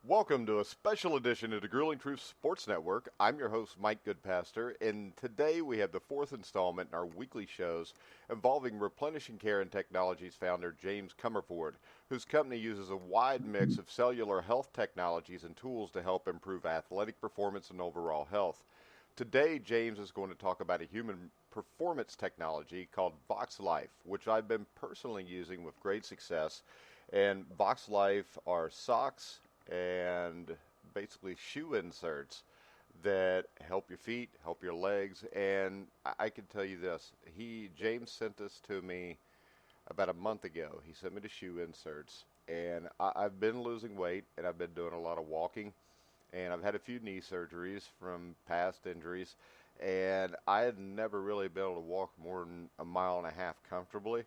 Welcome to a special edition of the Grueling Truth Sports Network. I'm your host, Mike Goodpaster, and today we have the fourth installment in our weekly shows involving Replenishing Care and Technologies founder James Comerford, whose company uses a wide mix of cellular health technologies and tools to help improve athletic performance and overall health. Today, James is going to talk about a human performance technology called Voxx Life, which I've been personally using with great success. And Voxx Life are socks and basically shoe inserts that help your feet, help your legs, and I can tell you this: James sent this to me about a month ago. He sent me the shoe inserts, and I've been losing weight, and I've been doing a lot of walking, and I've had a few knee surgeries from past injuries, and I had never really been able to walk more than a mile and a half comfortably.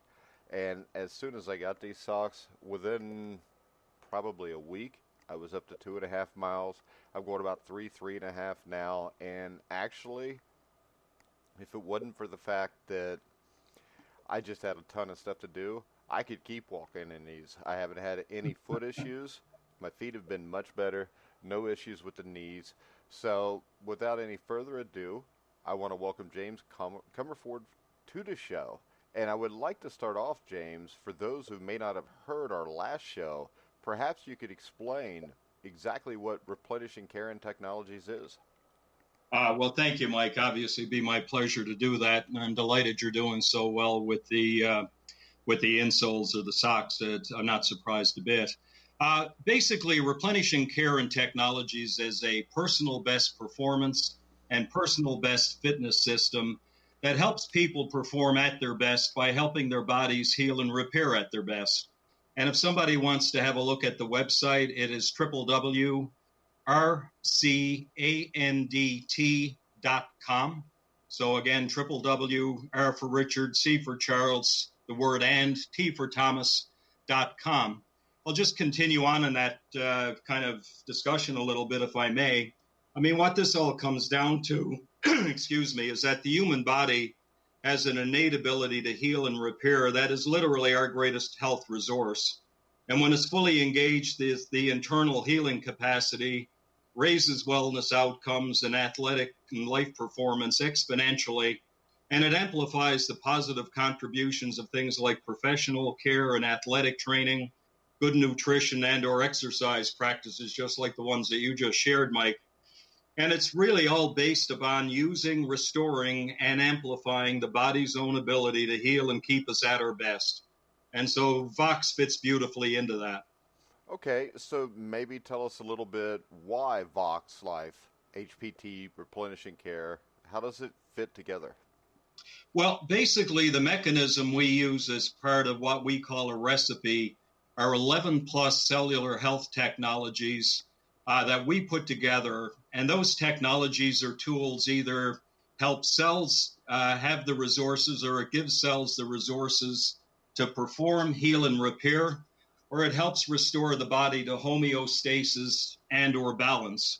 And as soon as I got these socks, within probably a week, I was up to 2.5 miles. I'm going about three and a half now. And actually, if it wasn't for the fact that I just had a ton of stuff to do, I could keep walking in these. I haven't had any foot issues. My feet have been much better. No issues with the knees. So without any further ado, I want to welcome James Comerford to the show. And I would like to start off, James, for those who may not have heard our last show, perhaps you could explain exactly what Replenishing Care and Technologies is. Well, thank you, Mike. Obviously, it'd be my pleasure to do that, and I'm delighted you're doing so well with the insoles of the socks. I'm not surprised a bit. Basically, Replenishing Care and Technologies is a personal best performance and personal best fitness system that helps people perform at their best by helping their bodies heal and repair at their best. And if somebody wants to have a look at the website, it is www.rcandt.com. So again, www, R for Richard, C for Charles, the word and, T for Thomas.com. I'll just continue on in that kind of discussion a little bit, if I may. I mean, what this all comes down to, excuse me, is that the human body has an innate ability to heal and repair. That is literally our greatest health resource. And when it's fully engaged, the internal healing capacity raises wellness outcomes and athletic and life performance exponentially. And it amplifies the positive contributions of things like professional care and athletic training, good nutrition and or exercise practices, just like the ones that you just shared, Mike. And it's really all based upon using, restoring, and amplifying the body's own ability to heal and keep us at our best. And so Voxx fits beautifully into that. Okay, so maybe tell us a little bit why Voxx Life, HPT, Replenishing Care, how does it fit together? Well, basically, the mechanism we use as part of what we call a recipe are 11 plus cellular health technologies that we put together. And those technologies or tools either help cells have the resources, or it gives cells the resources to perform, heal, and repair, or it helps restore the body to homeostasis and or balance.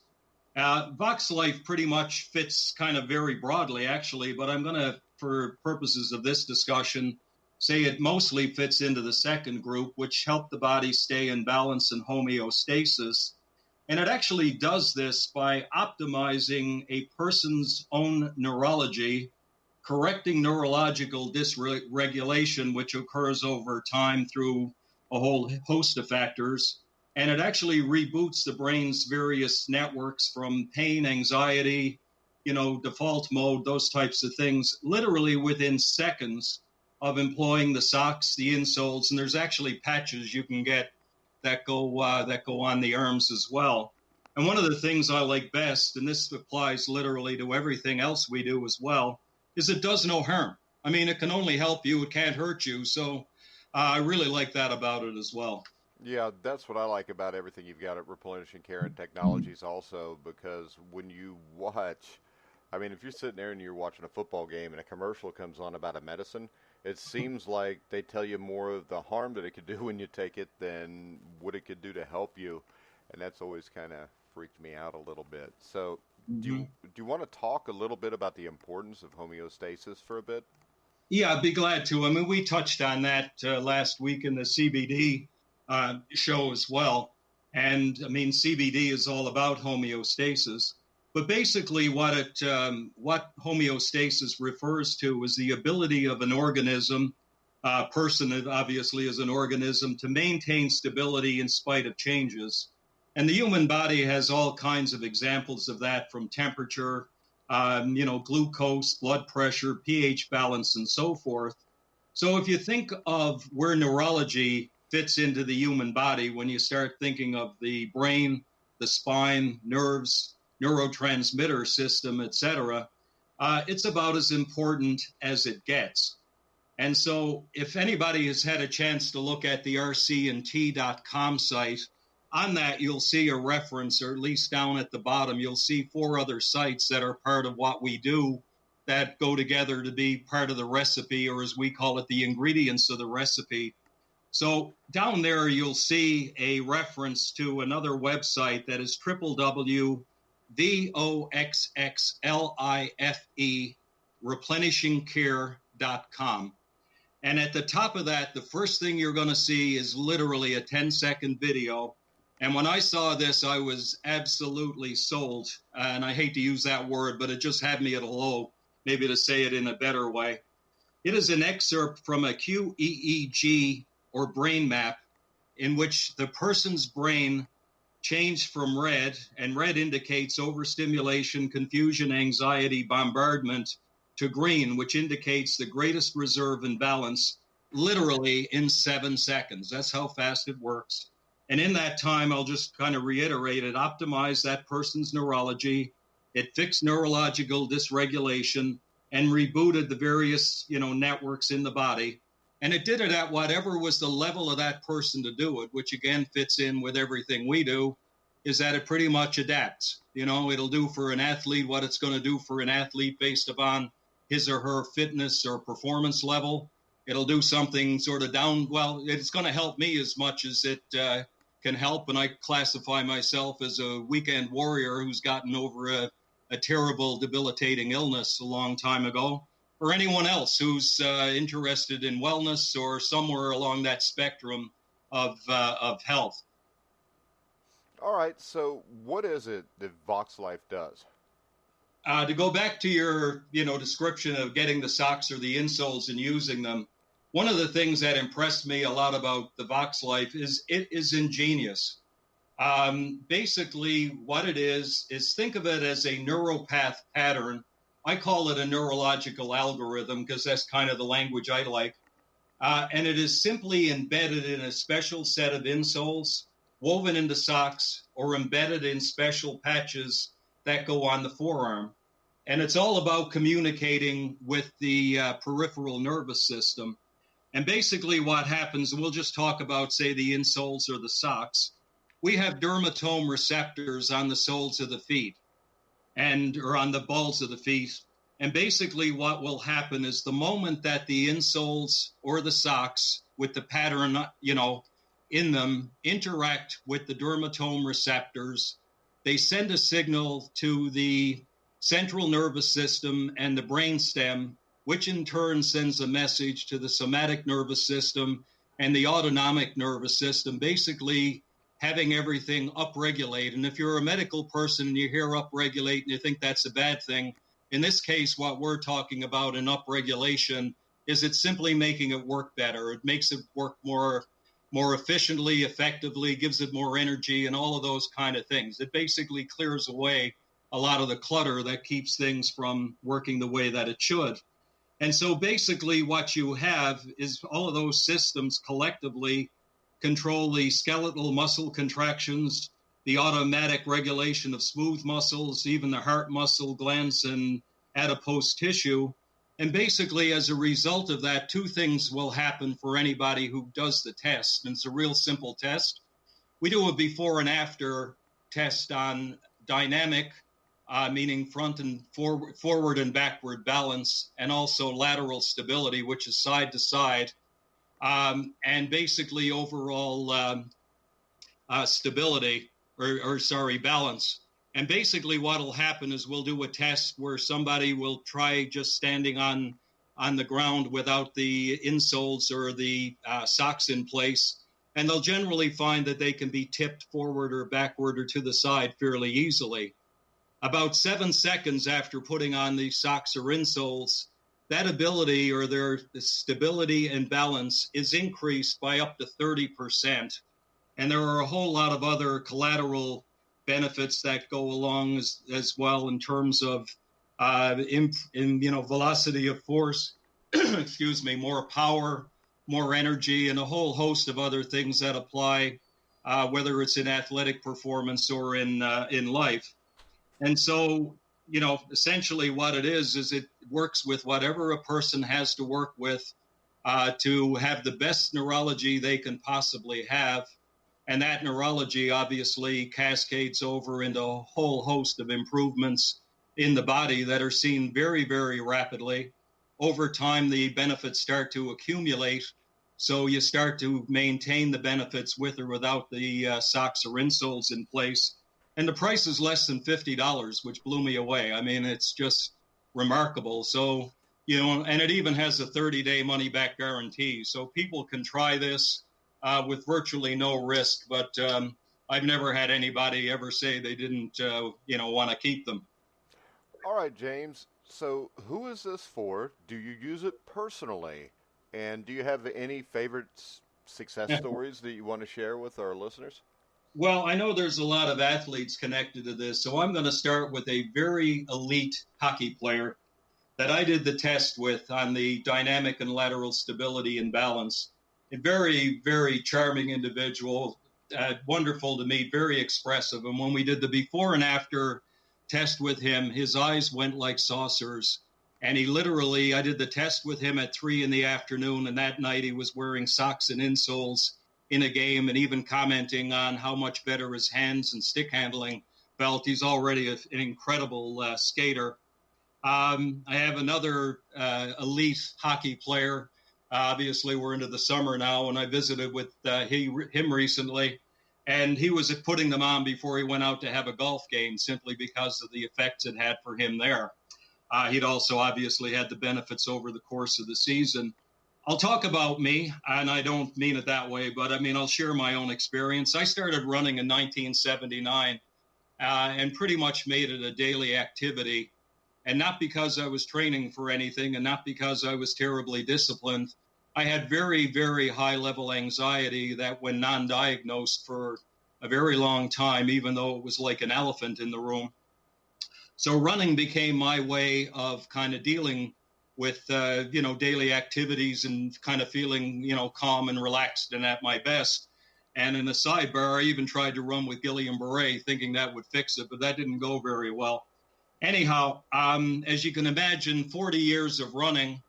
Voxx Life pretty much fits kind of very broadly, actually, but I'm going to, for purposes of this discussion, say it mostly fits into the second group, which help the body stay in balance and homeostasis. And it actually does this by optimizing a person's own neurology, correcting neurological dysregulation, which occurs over time through a whole host of factors. And it actually reboots the brain's various networks from pain, anxiety, default mode, those types of things, literally within seconds of employing the socks, the insoles, and there's actually patches you can get that go on the arms as well. And one of the things I like best, and this applies literally to everything else we do as well, is it does no harm. I mean, it can only help you. It can't hurt you. So I really like that about it as well. Yeah, that's what I like about everything you've got at Replenishing Care and Technologies also, because when you watch, I mean, if you're sitting there and you're watching a football game and a commercial comes on about a medicine, it seems like they tell you more of the harm that it could do when you take it than what it could do to help you. And that's always kind of freaked me out a little bit. So do you want to talk a little bit about the importance of homeostasis for a bit? Yeah, I'd be glad to. I mean, we touched on that last week in the CBD show as well. And I mean, CBD is all about homeostasis. But basically what homeostasis refers to is the ability of an organism, person obviously is an organism, to maintain stability in spite of changes. And the human body has all kinds of examples of that, from temperature, glucose, blood pressure, pH balance, and so forth. So if you think of where neurology fits into the human body, when you start thinking of the brain, the spine, nerves, neurotransmitter system, etc., it's about as important as it gets. And so if anybody has had a chance to look at the RC&T.com site, on that you'll see a reference, or at least down at the bottom, you'll see 4 other sites that are part of what we do that go together to be part of the recipe, or as we call it, the ingredients of the recipe. So down there, you'll see a reference to another website that is www.voxxlife replenishingcare.com. And at the top of that, the first thing you're going to see is literally a 10-second video. And when I saw this, I was absolutely sold. And I hate to use that word, but it just had me at a low, maybe to say it in a better way. It is an excerpt from a QEEG, or brain map, in which the person's brain changed from red, and red indicates overstimulation, confusion, anxiety, bombardment, to green, which indicates the greatest reserve and balance, literally in 7 seconds. That's how fast it works. And in that time, I'll just kind of reiterate, it optimized that person's neurology, it fixed neurological dysregulation, and rebooted the various, networks in the body. And it did it at whatever was the level of that person to do it, which again fits in with everything we do, is that it pretty much adapts. It'll do for an athlete what it's going to do for an athlete based upon his or her fitness or performance level. It'll do something sort of it's going to help me as much as it can help. And I classify myself as a weekend warrior who's gotten over a terrible, debilitating illness a long time ago. Or anyone else who's interested in wellness or somewhere along that spectrum of health. All right, so what is it that Voxx Life does? To go back to your, description of getting the socks or the insoles and using them, one of the things that impressed me a lot about the Voxx Life is it is ingenious. Basically, what it is think of it as a neuropath pattern. I call it a neurological algorithm because that's kind of the language I like. And it is simply embedded in a special set of insoles, woven into socks, or embedded in special patches that go on the forearm. And it's all about communicating with the peripheral nervous system. And basically what happens, and we'll just talk about, say, the insoles or the socks, we have dermatome receptors on the soles of the feet. Or on the balls of the feet. And basically what will happen is the moment that the insoles or the socks with the pattern, in them interact with the dermatome receptors, they send a signal to the central nervous system and the brainstem, which in turn sends a message to the somatic nervous system and the autonomic nervous system, basically having everything upregulate. And if you're a medical person and you hear upregulate and you think that's a bad thing, in this case, what we're talking about in upregulation is it's simply making it work better. It makes it work more efficiently, effectively, gives it more energy, and all of those kind of things. It basically clears away a lot of the clutter that keeps things from working the way that it should. And so basically what you have is all of those systems collectively control the skeletal muscle contractions, the automatic regulation of smooth muscles, even the heart muscle, glands, and adipose tissue. And basically, as a result of that, 2 things will happen for anybody who does the test. And it's a real simple test. We do a before and after test on dynamic, meaning front and forward and backward balance, and also lateral stability, which is side to side. And basically overall stability, balance. And basically what will happen is we'll do a test where somebody will try just standing on the ground without the insoles or the socks in place. and they'll generally find that they can be tipped forward or backward or to the side fairly easily. About 7 seconds after putting on these socks or insoles, that ability or their stability and balance is increased by up to 30%. And there are a whole lot of other collateral benefits that go along as well in terms of velocity of force, excuse me, more power, more energy, and a whole host of other things that apply, whether it's in athletic performance or in life. And so, essentially what it is it works with whatever a person has to work with to have the best neurology they can possibly have. And that neurology obviously cascades over into a whole host of improvements in the body that are seen very, very rapidly. Over time, the benefits start to accumulate. So you start to maintain the benefits with or without the socks or insoles in place. And the price is less than $50, which blew me away. I mean, it's just remarkable. So, and it even has a 30-day money-back guarantee. So people can try this with virtually no risk. But I've never had anybody ever say they didn't, want to keep them. All right, James. So who is this for? Do you use it personally? And do you have any favorite success stories that you want to share with our listeners? Well, I know there's a lot of athletes connected to this, so I'm going to start with a very elite hockey player that I did the test with on the dynamic and lateral stability and balance. A very, very charming individual, wonderful to meet, very expressive. And when we did the before and after test with him, his eyes went like saucers. And he literally, I did the test with him at 3 p.m, and that night he was wearing socks and insoles in a game and even commenting on how much better his hands and stick handling felt. He's already an incredible skater. I have another elite hockey player. Obviously, we're into the summer now, and I visited with him recently, and he was putting them on before he went out to have a golf game simply because of the effects it had for him there. He'd also obviously had the benefits over the course of the season. I'll talk about me, and I don't mean it that way, but I'll share my own experience. I started running in 1979 and pretty much made it a daily activity, and not because I was training for anything and not because I was terribly disciplined. I had very, very high-level anxiety that went non-diagnosed for a very long time, even though it was like an elephant in the room. So running became my way of kind of dealing with, daily activities and kind of feeling, calm and relaxed and at my best. And in the sidebar, I even tried to run with Guillain-Barré thinking that would fix it, but that didn't go very well. Anyhow, as you can imagine, 40 years of running,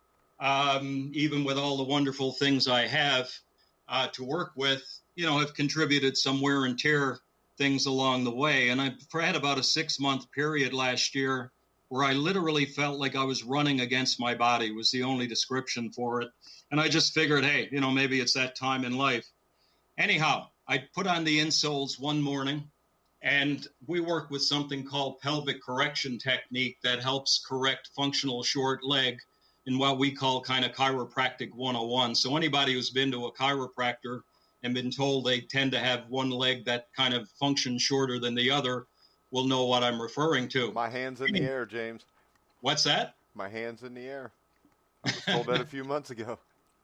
even with all the wonderful things I have to work with, have contributed some wear and tear things along the way. And I had about a 6-month period last year where I literally felt like I was running against my body was the only description for it. And I just figured, hey, maybe it's that time in life. Anyhow, I put on the insoles one morning, and we work with something called pelvic correction technique that helps correct functional short leg in what we call kind of chiropractic 101. So anybody who's been to a chiropractor and been told they tend to have one leg that kind of functions shorter than the other will know what I'm referring to. My hand's in the air, James. What's that? My hand's in the air. I was told that a few months ago.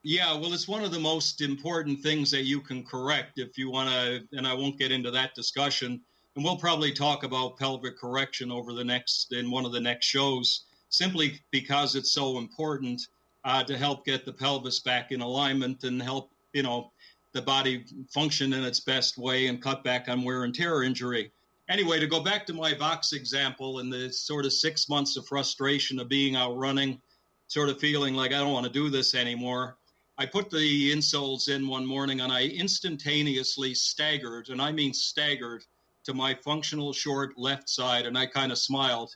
Yeah, well, it's one of the most important things that you can correct if you want to, and I won't get into that discussion. And we'll probably talk about pelvic correction in one of the next shows, simply because it's so important to help get the pelvis back in alignment and help, the body function in its best way and cut back on wear and tear injury. Anyway, to go back to my Voxx example and the sort of 6 months of frustration of being out running, sort of feeling like I don't want to do this anymore, I put the insoles in one morning and I instantaneously staggered, and I mean staggered, to my functional short left side, and I kind of smiled.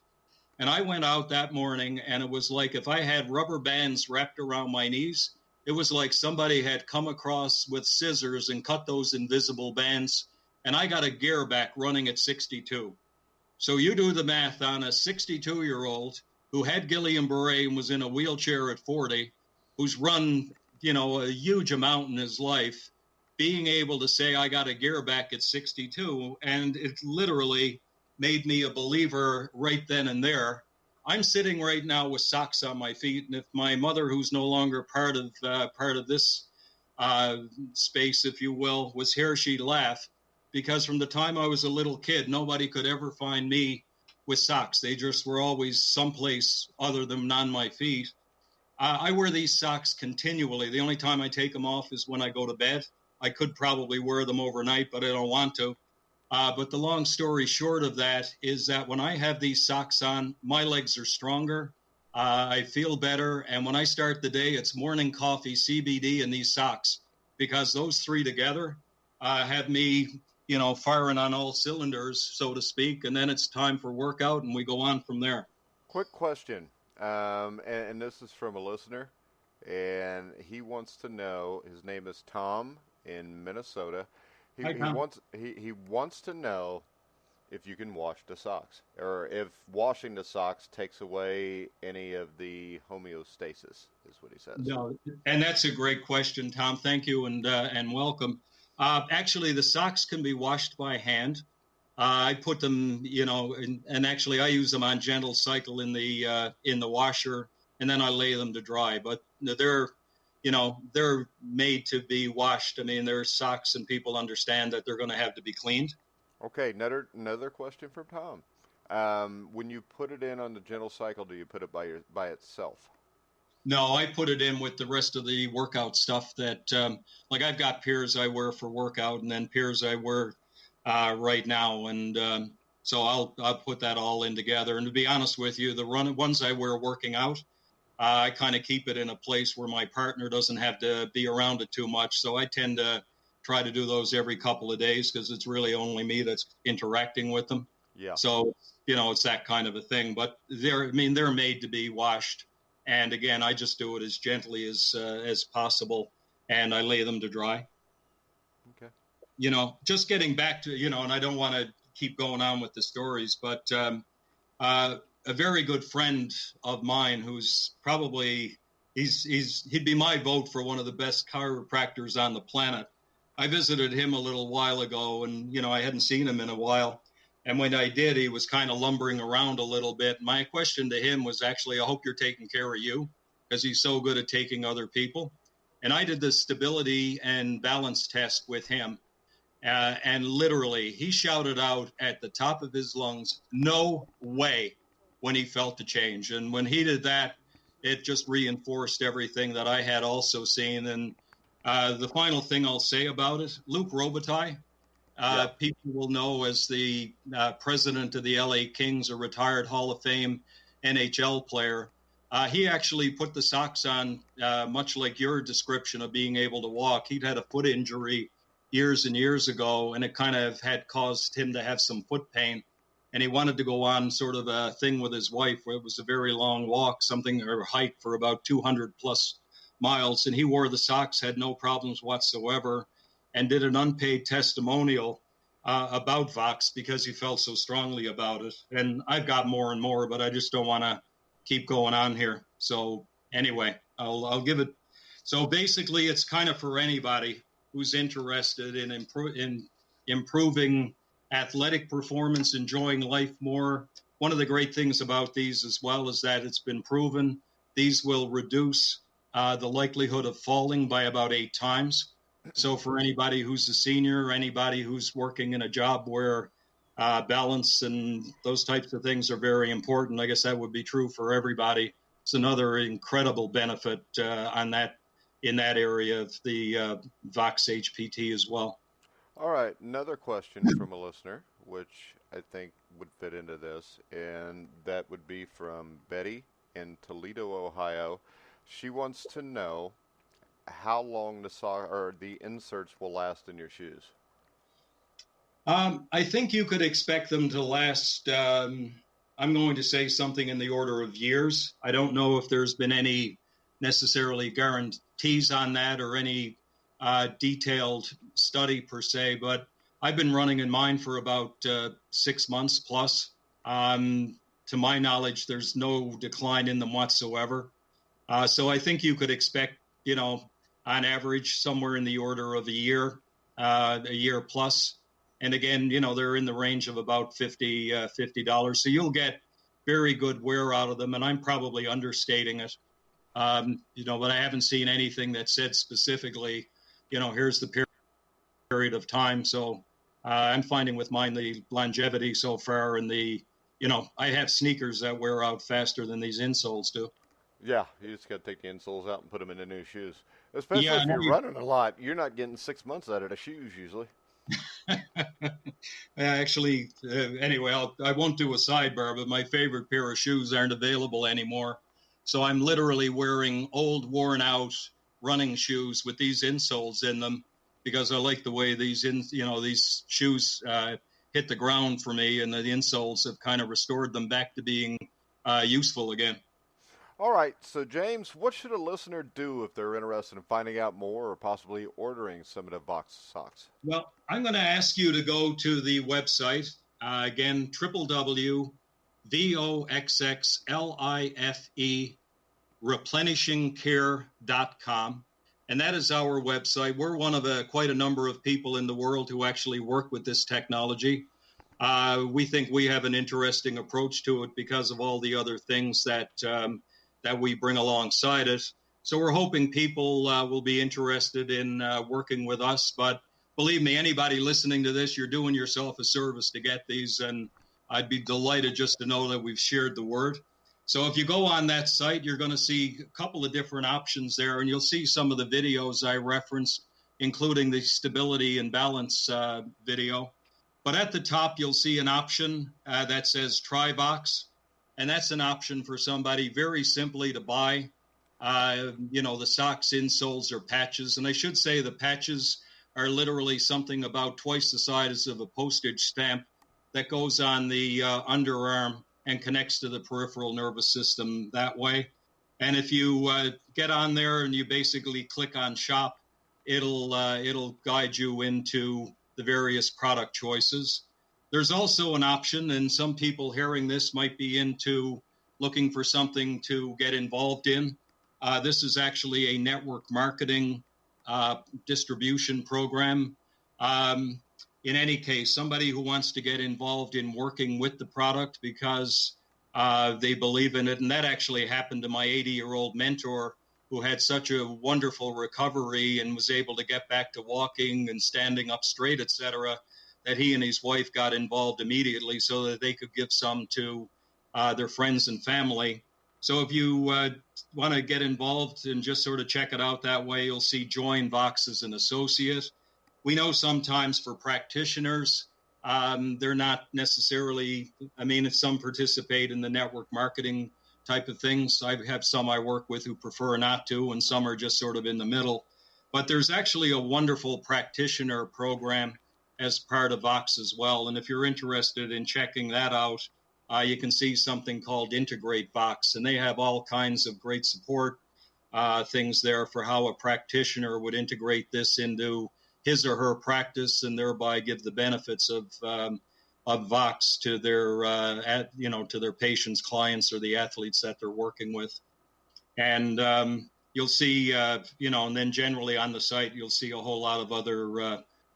And I went out that morning, and it was like if I had rubber bands wrapped around my knees, it was like somebody had come across with scissors and cut those invisible bands, and I got a gear back running at 62. So you do the math on a 62-year-old who had Guillain-Barré and was in a wheelchair at 40, who's run, a huge amount in his life, being able to say I got a gear back at 62, and it literally made me a believer right then and there. I'm sitting right now with socks on my feet, and if my mother, who's no longer part of this space, if you will, was here, she'd laugh, because from the time I was a little kid, nobody could ever find me with socks. They just were always someplace other than on my feet. I wear these socks continually. The only time I take them off is when I go to bed. I could probably wear them overnight, but I don't want to. But the long story short of that is that when I have these socks on, my legs are stronger. I feel better. And when I start the day, it's morning coffee, CBD, and these socks, because those three together have me, firing on all cylinders, so to speak. And then it's time for workout, and we go on from there. Quick question, and this is from a listener, and he wants to know, his name is Tom in Minnesota. He wants to know if you can wash the socks, or if washing the socks takes away any of the homeostasis, is what he says. No, and that's a great question, Tom. Thank you, and welcome. Actually, the socks can be washed by hand. I put them, and actually I use them on gentle cycle in the washer, and then I lay them to dry. But they're made to be washed. I mean, they're socks, and people understand that they're going to have to be cleaned. Okay, another question from Tom. When you put it in on the gentle cycle, do you put it by itself? No, I put it in with the rest of the workout stuff that, like I've got pairs I wear for workout, and then pairs I wear right now. And so I'll put that all in together. And to be honest with you, the ones I wear working out, I kind of keep it in a place where my partner doesn't have to be around it too much. So I tend to try to do those every couple of days, because it's really only me that's interacting with them. Yeah. So, it's that kind of a thing. But they're made to be washed. And again, I just do it as gently as possible, and I lay them to dry. Okay. Just getting back to, and I don't want to keep going on with the stories, but a very good friend of mine who's probably, he'd be my vote for one of the best chiropractors on the planet. I visited him a little while ago, and, I hadn't seen him in a while. And when I did, he was kind of lumbering around a little bit. My question to him was actually, I hope you're taking care of you, because he's so good at taking other people. And I did the stability and balance test with him. And literally, he shouted out at the top of his lungs, "No way," when he felt the change. And when he did that, it just reinforced everything that I had also seen. And the final thing I'll say about it, Luke Robitaille, people will know as the president of the LA Kings, a retired Hall of Fame NHL player. He actually put the socks on, much like your description of being able to walk. He'd had a foot injury years and years ago, and it kind of had caused him to have some foot pain. And he wanted to go on sort of a thing with his wife where it was a very long walk, or hike for about 200 plus miles. And he wore the socks, had no problems whatsoever, and did an unpaid testimonial about Voxx because he felt so strongly about it. And I've got more and more, but I just don't want to keep going on here. So anyway, I'll give it. So basically, it's kind of for anybody who's interested in improving athletic performance, enjoying life more. One of the great things about these as well is that it's been proven these will reduce the likelihood of falling by about 8 times. So for anybody who's a senior, anybody who's working in a job where balance and those types of things are very important, I guess that would be true for everybody. It's another incredible benefit in that area of the Voxx HPT as well. All right, another question from a listener, which I think would fit into this, and that would be from Betty in Toledo, Ohio. She wants to know how long the inserts will last in your shoes. I think you could expect them to last, I'm going to say something in the order of years. I don't know if there's been any necessarily guarantees on that or any detailed study per se, but I've been running in mine for about 6 months plus. To my knowledge, there's no decline in them whatsoever. So I think you could expect, on average, somewhere in the order of a year. a year plus. And again, they're in the range of about $50. So you'll get very good wear out of them. And I'm probably understating it. But I haven't seen anything that said specifically, here's the period of time. So I'm finding with mine the longevity so far, and I have sneakers that wear out faster than these insoles do. Yeah, you just got to take the insoles out and put them into new shoes. Especially if you're running a lot, you're not getting 6 months out of the shoes usually. Actually, anyway, I won't do a sidebar, but my favorite pair of shoes aren't available anymore. So I'm literally wearing old, worn-out running shoes with these insoles in them because I like the way these shoes hit the ground for me, and the insoles have kind of restored them back to being useful again. All right, so James, what should a listener do if they're interested in finding out more or possibly ordering some of the Voxx socks? Well, I'm going to ask you to go to the website, again, www.voxxlife replenishingcare.com, and that is our website. We're one of quite a number of people in the world who actually work with this technology. We think we have an interesting approach to it because of all the other things that we bring alongside it. So we're hoping people will be interested in working with us. But believe me, anybody listening to this, you're doing yourself a service to get these, and I'd be delighted just to know that we've shared the word. So if you go on that site, you're going to see a couple of different options there, and you'll see some of the videos I referenced, including the stability and balance video. But at the top, you'll see an option that says Try Voxx, and that's an option for somebody very simply to buy, the socks, insoles, or patches. And I should say the patches are literally something about twice the size of a postage stamp that goes on the underarm and connects to the peripheral nervous system that way. And if you get on there and you basically click on shop, it'll guide you into the various product choices. There's also an option, and some people hearing this might be into looking for something to get involved in. This is actually a network marketing distribution program. In any case, somebody who wants to get involved in working with the product because they believe in it. And that actually happened to my 80-year-old mentor, who had such a wonderful recovery and was able to get back to walking and standing up straight, et cetera, that he and his wife got involved immediately so that they could give some to their friends and family. So if you want to get involved and just sort of check it out that way, you'll see Join Voxx as an associate. We know sometimes for practitioners, they're not necessarily, if some participate in the network marketing type of things. I have some I work with who prefer not to, and some are just sort of in the middle. But there's actually a wonderful practitioner program as part of Voxx as well. And if you're interested in checking that out, you can see something called Integrate Voxx, and they have all kinds of great support things there for how a practitioner would integrate this into his or her practice and thereby give the benefits of Voxx to their, to their patients, clients, or the athletes that they're working with. And you'll see, and then generally on the site, you'll see a whole lot of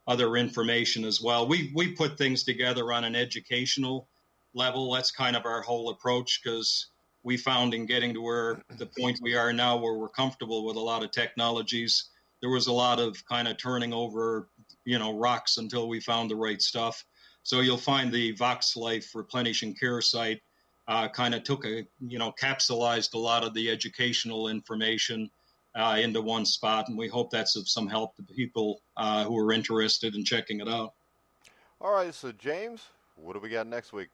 other information as well. We put things together on an educational level. That's kind of our whole approach, because we found in getting to where the point we are now, where we're comfortable with a lot of technologies, there was a lot of kind of turning over, rocks until we found the right stuff. So you'll find the Voxx Life Replenishing Care site kind of took capsulized a lot of the educational information into one spot, and we hope that's of some help to people who are interested in checking it out. All right, so James, what do we got next week?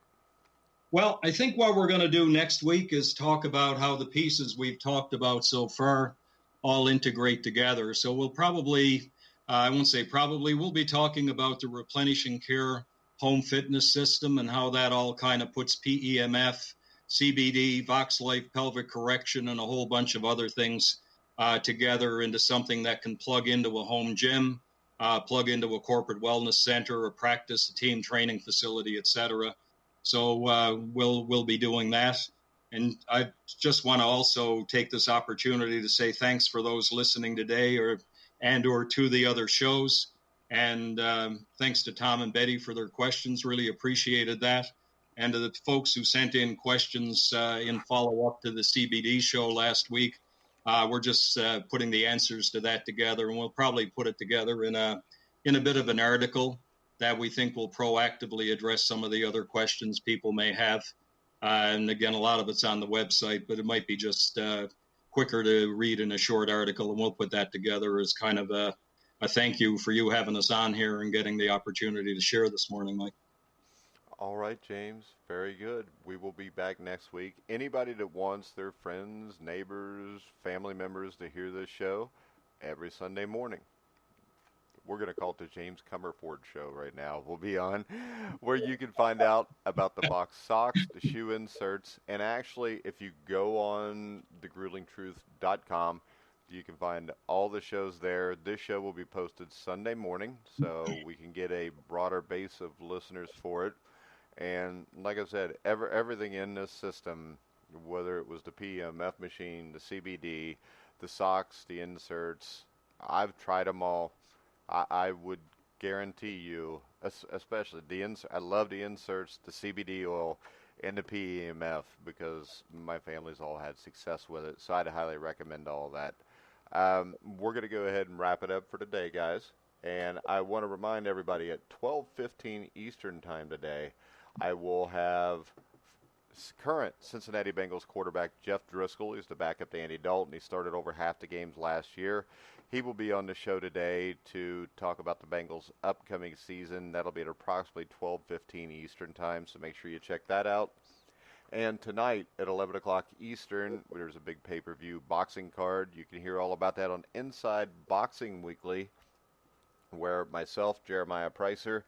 Well, I think what we're going to do next week is talk about how the pieces we've talked about so far all integrate together. So we'll probably, we'll be talking about the Replenishing Care home fitness system and how that all kind of puts PEMF, CBD, Voxx Life, pelvic correction, and a whole bunch of other things together into something that can plug into a home gym, plug into a corporate wellness center, a practice, a team training facility, et cetera. So we'll be doing that. And I just want to also take this opportunity to say thanks for those listening today or to the other shows. And thanks to Tom and Betty for their questions. Really appreciated that. And to the folks who sent in questions in follow-up to the CBD show last week, we're just putting the answers to that together, and we'll probably put it together in a bit of an article that we think will proactively address some of the other questions people may have. And again, a lot of it's on the website, but it might be just quicker to read in a short article, and we'll put that together as kind of a thank you for you having us on here and getting the opportunity to share this morning, Mike. All right, James. Very good. We will be back next week. Anybody that wants their friends, neighbors, family members to hear this show, every Sunday morning. We're going to call it the James Comerford Show right now. We'll be on where you can find out about the Voxx Socks, the shoe inserts, and actually, if you go on thegruelingtruth.com, you can find all the shows there. This show will be posted Sunday morning, so we can get a broader base of listeners for it. And like I said, everything in this system, whether it was the PEMF machine, the CBD, the socks, the inserts, I've tried them all. I would guarantee you, especially I love the inserts, the CBD oil, and the PEMF because my family's all had success with it. So I'd highly recommend all that. We're going to go ahead and wrap it up for today, guys. And I want to remind everybody at 12:15 Eastern Time today, I will have current Cincinnati Bengals quarterback Jeff Driscoll. He's the backup to Andy Dalton. He started over half the games last year. He will be on the show today to talk about the Bengals' upcoming season. That'll be at approximately 12:15 Eastern Time, so make sure you check that out. And tonight at 11 o'clock Eastern, there's a big pay-per-view boxing card. You can hear all about that on Inside Boxing Weekly, where myself, Jeremiah Pricer,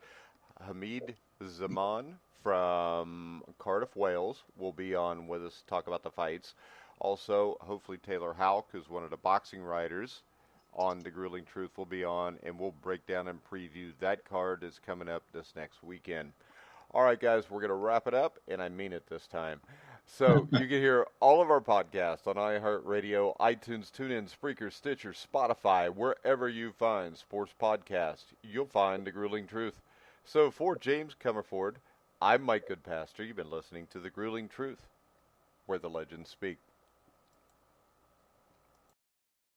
Hamid Zaman from Cardiff, Wales, will be on with us to talk about the fights. Also, hopefully Taylor Houck, who's one of the boxing writers on The Grueling Truth, will be on, and we'll break down and preview that card that's coming up this next weekend. All right, guys, we're going to wrap it up, and I mean it this time. So you can hear all of our podcasts on iHeartRadio, iTunes, TuneIn, Spreaker, Stitcher, Spotify, wherever you find sports podcasts, you'll find The Grueling Truth. So for James Comerford, I'm Mike Goodpaster. You've been listening to The Grueling Truth, where the legends speak.